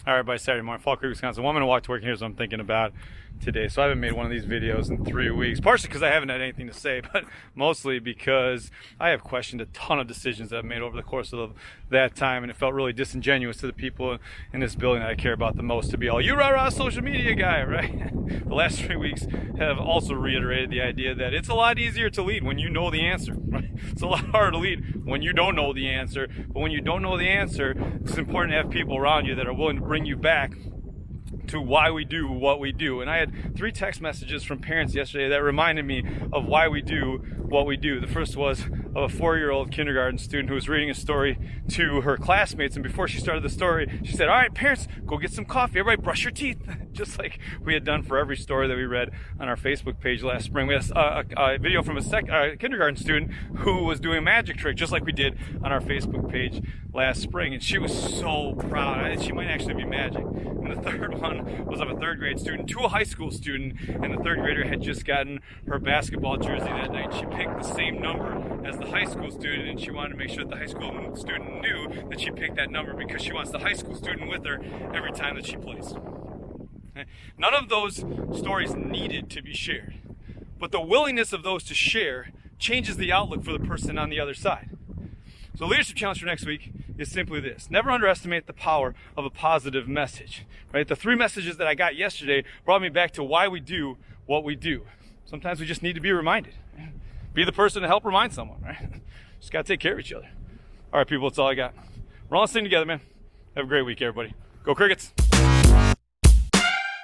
All right, by Saturday morning, Fall Creek, Wisconsin. One minute walk to work, and here's what I'm thinking about today. So I haven't made one of these videos in 3 weeks, partially because I haven't had anything to say, but mostly because I have questioned a ton of decisions that I've made over the course of that time, and it felt really disingenuous to the people in this building that I care about the most to be all, you rah-rah social media guy, right? The last 3 weeks have also reiterated the idea that it's a lot easier to lead when you know the answer, right? It's a lot harder to lead when you don't know the answer, but when you don't know the answer, it's important to have people around you that are willing to bring you back to why we do what we do. And I had 3 text messages from parents yesterday that reminded me of why we do what we do. The first was of a 4-year-old kindergarten student who was reading a story to her classmates, and before she started the story, she said, all right, parents, go get some coffee. Everybody brush your teeth. Just like we had done for every story that we read on our Facebook page last spring. We had a video from a kindergarten student who was doing a magic trick, just like we did on our Facebook page last spring. And she was so proud. She might actually be magic. And the third one was of a 3rd grade student to a high school student, and the 3rd grader had just gotten her basketball jersey that night. She picked the same number as the high school student, and she wanted to make sure that the high school student knew that she picked that number because she wants the high school student with her every time that she plays. None of those stories needed to be shared, but the willingness of those to share changes the outlook for the person on the other side. So leadership challenge for next week is simply this: never underestimate the power of a positive message, right? The 3 messages that I got yesterday brought me back to why we do what we do. Sometimes we just need to be reminded. Be the person to help remind someone, right? Just got to take care of each other. All right, people, that's all I got. We're all in this thing together, man. Have a great week, everybody. Go Crickets.